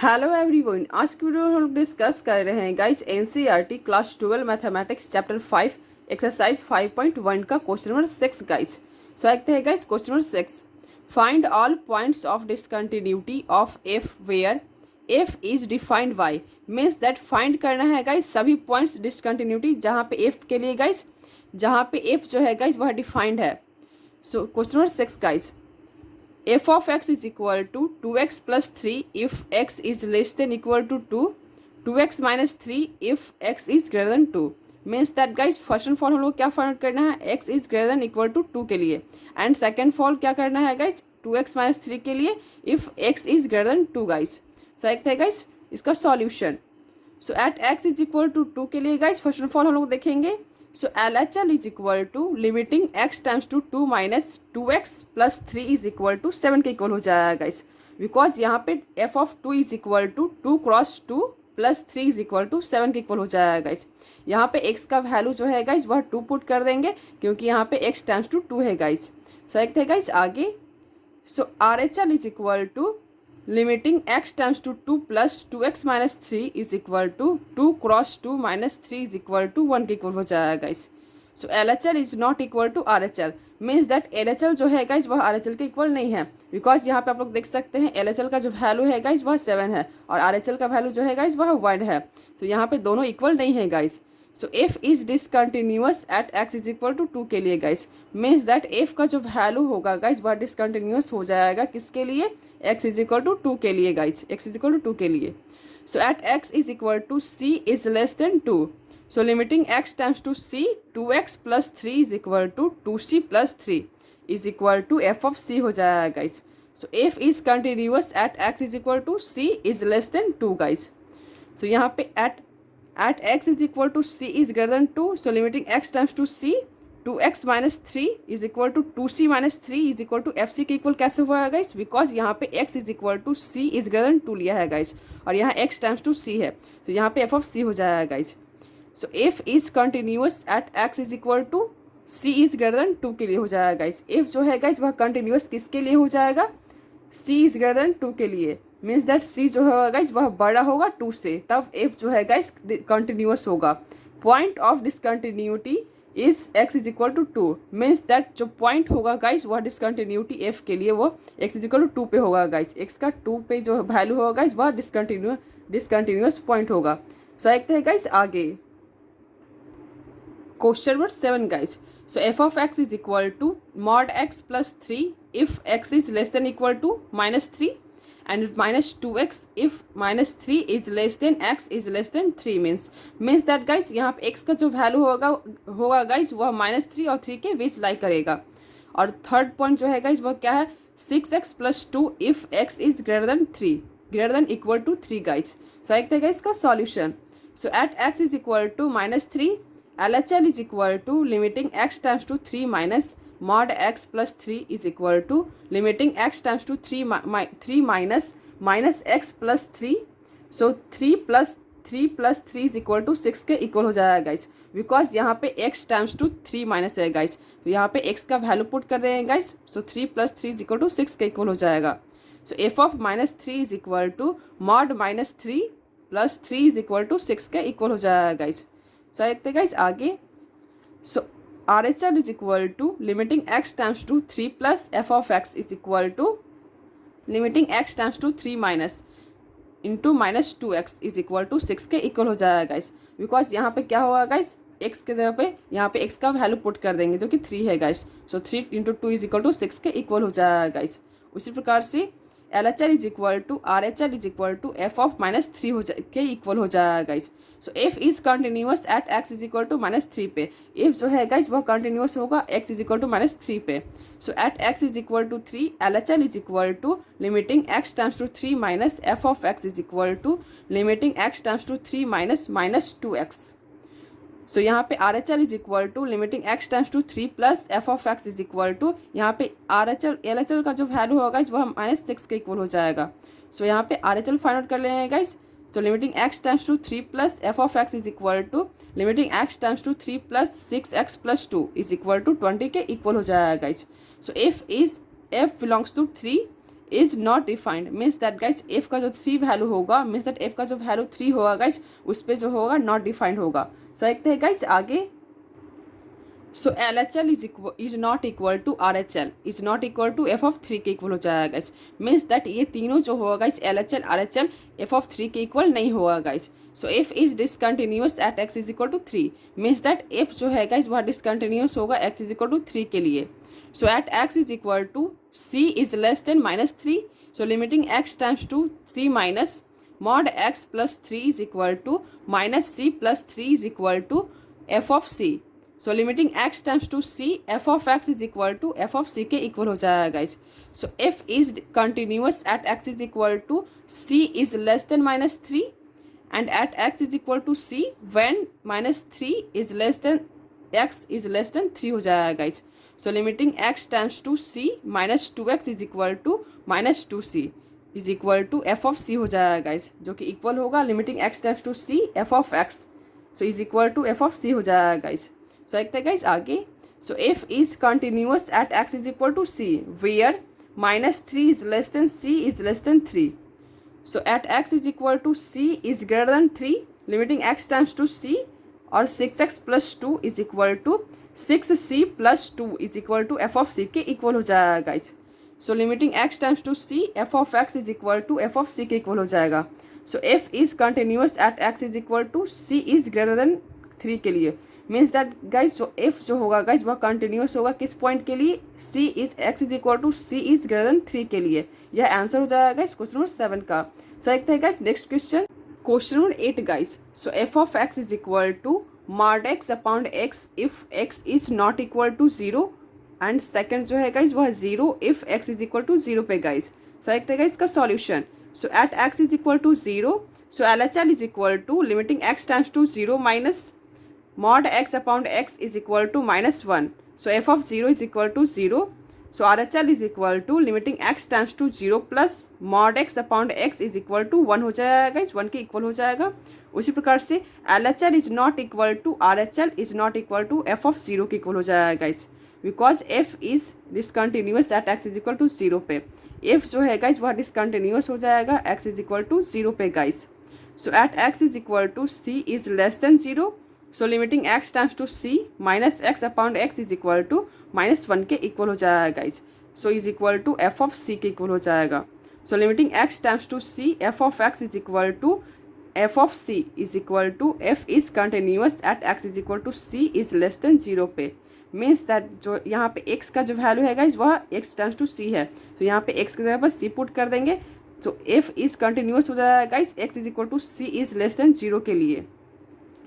Hello everyone, आज की video में हम लोग डिस्कस कर रहे हैं guys NCERT class 12 mathematics chapter 5 exercise 5.1 का क्वेश्चन नंबर 6 गाइस। सो देखते हैं guys question number 6। Find all points of discontinuity of f where f is defined by. Means that find करना है गाइस सभी पॉइंट्स डिसकंटिन्यूटी जहाँ पे F के लिए गाइस, जहाँ पे एफ जो है गाइस वह डिफाइंड है। So question number 6 guys, f of x is equal to 2x plus 3 if x is less than equal to 2, 2x minus 3 if x is greater than 2। Means that guys first and for all हम लोग क्या find करना है, x is greater than equal to 2 के लिए, and second fall क्या करना है गाइज 2x माइनस 3 के लिए if x is greater than 2 guys. So देखते हैं गाइज इसका solution. So at x is equal to 2 के लिए गाइज फर्स्ट एंड फॉल हम लोग देखेंगे। So LHL is equal to limiting x times to 2 minus 2x plus 3 is equal to 7 के equal हो जाएगा गाइस, बिकॉज यहाँ पे f of 2 is equal to 2 cross 2 plus 3 is equal to 7 के equal हो जाएगा गाइस। यहाँ पे x का वैल्यू जो है गाइस वह 2 पुट कर देंगे क्योंकि यहाँ पे x टाइम्स टू 2 है गाइस। सो देखते हैं गाइस आगे। So RHL is equal to limiting x times to 2 plus 2x minus 3 is equal to 2 cross 2 minus 3 is equal to 1 के इक्वल हो जाएगा guys. So LHL is not equal to RHL, means that LHL जो है guys वह RHL के equal नहीं है, because यहाँ पे आप लोग देख सकते हैं LHL का जो वैल्यू है गाइस वह 7 है और RHL का वैल्यू जो है गाइस वह 1 है। सो यहाँ पे दोनों इक्वल नहीं है guys. So F is discontinuous at x is equal to 2 के लिए गाइस, मीन्स दैट एफ का जो वैल्यू होगा गाइस वह डिसकंटिन्यूअस हो जाएगा किसके लिए, x इज इक्वल टू 2 के लिए guys, x is equal to 2 के लिए। So at x is equal to c is less than 2, so limiting x times to c 2x plus 3 is equal to 2c plus 3 is equal to f of c हो जाएगा guys. So f is continuous at x is equal to c is less than 2 guys. So यहाँ पे at x is equal to c is greater than 2, so limiting x times to c 2x minus 3 is equal to 2c minus 3 is equal to fc के equal कैसे हुआ है guys, because यहाँ पे x is equal to c is greater than 2 लिया है guys और यहाँ x times to c है, तो यहाँ पे f of c हो जाएगा guys. So f is continuous at x is equal to c is greater than 2 के लिए हो जाएगा गाइस। f जो है गाइस वह कंटिन्यूस किसके लिए हो जाएगा, c is greater than 2 के लिए, मीन्स दैट c जो होगा गाइस वह बड़ा होगा 2 से, तब f जो है गाइस कंटिन्यूअस होगा। Point of discontinuity is x is equal to 2, means that जो पॉइंट होगा गाइस वह डिसकंटिन्यूटी f के लिए वो x इज इक्वल टू 2 पे होगा गाइस। x का 2 पे जो वैल्यू होगा गाइस वह डिसकंटिन्यूअस पॉइंट होगा। सो देखते हैं गाइस आगे question number 7 guys. So f of x is equal to mod x plus 3 if x is less than equal to minus 3 and minus 2x if minus 3 is less than x is less than 3, means that guys यहाँ पे x का जो value होगा guys वह -3 और 3 के बीच लाई करेगा। और थर्ड पॉइंट जो है गाइस वह क्या है, 6x plus 2 if x is greater than 3 greater than equal to 3 guys. So देखते हैं गाइस इसका solution. So at x is equal to -3 LHL is equal to limiting x times to 3 minus mod x plus 3 is equal to limiting x times to 3 minus x plus 3, so 3 plus 3 is equal to 6 के equal हो जाएगा guys, because यहाँ पे x times to 3 minus है guys, तो यहाँ पे x का वैल्यू पुट कर देंगे guys. So 3 plus 3 is equal to 6 के इक्वल हो जाएगा। So f of -3 is equal to mod -3 plus 3 is equal to 6 के इक्वल हो जाएगा गाइस। सो देखते हैं गाइस आगे। So RHL is equal to limiting x times to 3 plus f of x is equal to limiting x times to 3 minus into minus 2x is equal to 6 के equal हो जाएगा guys, because यहाँ पे क्या होगा guys x के जगह पे यहाँ पे x का वैल्यू पुट कर देंगे जो कि 3 है guys. So 3 into 2 is equal to 6 के इक्वल हो जाएगा गाइस। उसी प्रकार से LHL is equal to RHL is equal to f of -3 के इक्वल हो जाएगा guys. So f is continuous at x is equal to -3 पे, f जो है गाइस वह कंटिन्यूअस होगा x इज इक्वल टू -3 पे। So at x is equal to 3 LHL is equal to limiting x times to 3 minus f of x is equal to limiting x times to 3 minus 2x। So यहाँ पे RHL is equal to limiting x times to 3 plus f of x is equal to यहाँ पे LHL का जो value होगा वह -6 के equal हो जाएगा। सो यहाँ पे RHL फाइंड आउट कर लेंगे guys. So limiting x times to 3 plus f of x is equal to limiting x times to 3 plus 6x plus 2 is equal to 20 के इक्वल हो जाएगा guys. So f belongs to 3 is not defined means that guys f का जो 3 value होगा means that F का जो value 3 होगा guys उस पर जो होगा नॉट डिफाइंड होगा। सो देखते हैं गाइज आगे। So L H L is not equal to R H L is not equal to F of 3 के इक्वल हो जाएगा गाइज। मीन्स दैट ये तीनों जो होगा guys L H L R H L f of 3 के equal नहीं होगा guys. So F is discontinuous at x is equal to 3 means that F जो है गाइज वह डिसकंटिन्यूअस होगा एक्स इज इक्वल टू 3 के लिए। So at x is equal to C is less than -3 so limiting X times to C minus mod x plus 3 is equal to minus c plus 3 is equal to f of c. So limiting x times to c, f of x is equal to f of c के equal हो जाएगा guys. So f is continuous at x is equal to c is less than -3 and at x is equal to c when -3 is less than x is less than 3 हो जाएगा guys. So limiting x times to c minus 2x is equal to minus 2c is equal to F of C हो जाएगा guys, जो कि equal होगा limiting X times to C F of X. So is equal to F of C हो जाएगा guys. So देखते हैं guys आगे। So F is continuous at x is equal to C where -3 is less than C is less than 3। So at x is equal to C is greater than 3 limiting X times to C और 6x plus 2 is equal to 6c plus 2 is equal to F of C के equal हो जाएगा guys. So limiting X times to C F of x is equal to F of C के equal हो जाएगा। So F is continuous at x is equal to C is greater than 3 के लिए means that guys जो F जो होगा guys वह continuous होगा किस पॉइंट के लिए, C is x is equal to C is greater than 3 के लिए। यह आंसर हो जाएगा गाइज क्वेश्चन नंबर 7 का। सो देखते हैं guys next question, question number 8 guys. So f of x is equal to mod x upon x if x is not equal to 0 and second जो है गाइज वह 0 if x is equal to 0 पे guys. So देखते हैं guys इसका solution. So at x is equal to 0 so L H L is equal to limiting x times to 0 minus mod x upon x is equal to -1 so f of 0 is equal to 0। So R H L is equal to limiting x times to 0 plus mod x upon x is equal to 1 हो जाएगा guys, 1 के equal हो जाएगा। उसी प्रकार से L H L is not equal to R H L is not equal to F of 0 के equal हो जाएगा guys, because f is discontinuous at x is equal to 0 पे। एफ जो है गाइज वह डिसकंटिन्यूअस हो जाएगा एक्स इज इक्वल टू 0 पे guys. So at x is equal to C is less than 0 so limiting X times to C minus X upon X is equal to -1 के equal हो जाएगा guys. So is equal to F of C के equal हो जाएगा। So limiting X times to C F of x is equal to F of C is equal to F is continuous at x is equal to C is less than 0 पे means that जो यहाँ पे x का जो value है guys वह x times to c है। तो यहाँ पे x की जगह पर c पुट कर देंगे तो f इज कंटिन्यूअस हो जाएगा guys x is equal to c is less than 0 के लिए।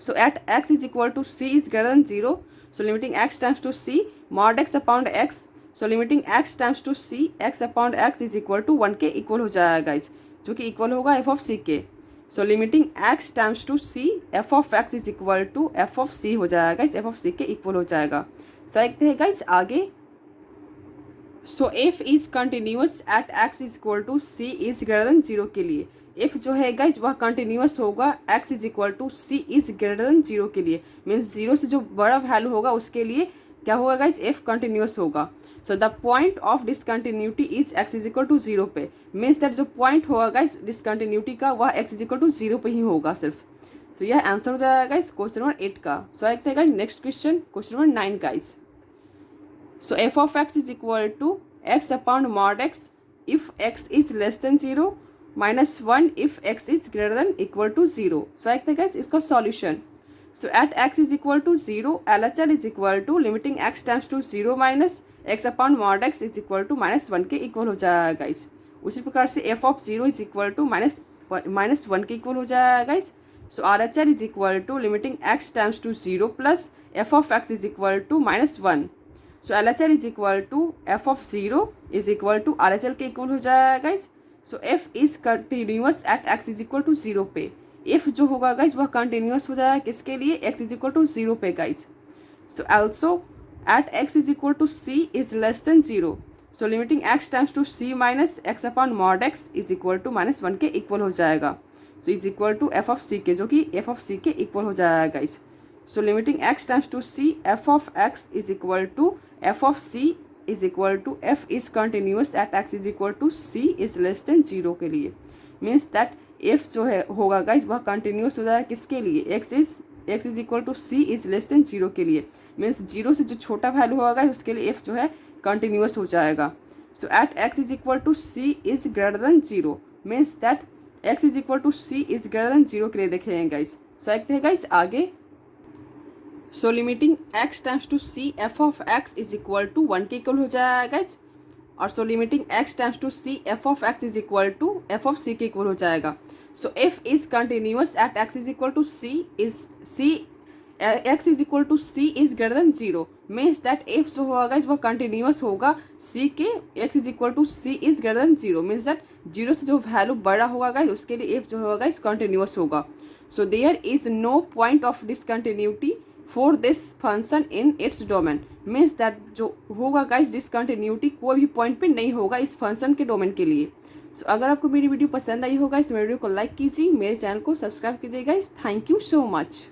So at x is equal to c is greater than 0 so limiting x times to c mod x upon x so limiting x times to c x upon x is equal to 1 के equal हो जाएगा guys, जो कि equal होगा f of c के। So limiting x times to c f of x is equal to f of c हो जाएगा guys, f of c के इक्वल हो जाएगा। सो देखते हैं गाइज आगे। So F is continuous at x is equal to C is greater than 0 के लिए। एफ जो है गाइज वह कंटिन्यूअस होगा x is equal to C is greater than 0 के लिए मीन्स 0 से जो बड़ा वैल्यू होगा उसके लिए क्या होगा गाइज एफ कंटिन्यूअस होगा। So the point of discontinuity is x is equal to 0 पे मीन्स दैट जो पॉइंट होगा गाइज डिसकंटिन्यूटी का वह एक्स इज इक्वल टू 0 पे ही होगा सिर्फ। सो यह आंसर हो जाएगा गाइज क्वेश्चन नंबर 8 का। सो देखते हैं guys next question, question number 9 guys. So f of x is equal to x upon mod x if x is less than 0 minus 1 if x is greater than equal to 0. So देखते हैं guys इसका solution. So at x is equal to 0 LHL is equal to limiting x times to 0 minus x upon mod x is equal to -1 के equal हो जाएगा guys. उसी प्रकार से f of 0 is equal to -1 के equal हो जाएगा guys. So RHL is equal to limiting x times to 0 plus f of x is equal to -1. So L H L is equal to F of 0 is equal to R H L के equal हो जाएगा guys. So F is continuous at x is equal to 0 पे। F जो होगा guys वह continuous हो जाएगा किसके लिए, एक्स इज इक्वल टू 0 पे guys. So also at x is equal to C is less than 0 so limiting X times to C minus X upon mod X is equal to -1 के equal हो जाएगा। So is equal to F of C के, जो कि F of C के equal हो जाएगा guys. So limiting x times to c f of x is equal to f of c is equal to F is continuous at x is equal to C is less than 0 के लिए। Means that F जो है होगा guys वह continuous हो जाएगा किसके लिए, x is equal to C is less than 0 के लिए। मीन्स 0 से जो छोटा वैल्यू होगा गाइज उसके लिए एफ जो है कंटिन्यूस हो जाएगा। So at x is equal to C is greater than 0 means that X is equal to C is greater than 0 के लिए देखेंगे गाइज। सो देखते हैं गाइज आगे। So limiting x times to C F of x is equal to 1 के equal हो जाएगा guys. और so limiting x times to C F of x is equal to F of c के equal हो जाएगा। So F is continuous at x is equal to x is equal to C is greater than 0 means that F जो होगा guys वह continuous होगा c के x is equal to C is greater than 0 means that 0 से जो value बड़ा होगा guys उसके लिए एफ जो होगा गाइज कंटिन्यूस होगा। So there is no point of discontinuity for this function in its domain means that जो होगा गाइज डिसकंटिन्यूटी कोई भी पॉइंट पे नहीं होगा इस फंक्शन के डोमेन के लिए। सो अगर आपको मेरी वीडियो पसंद आई होगा तो मेरे वीडियो को लाइक कीजिए, मेरे चैनल को सब्सक्राइब कीजिए guys. Thank you so much.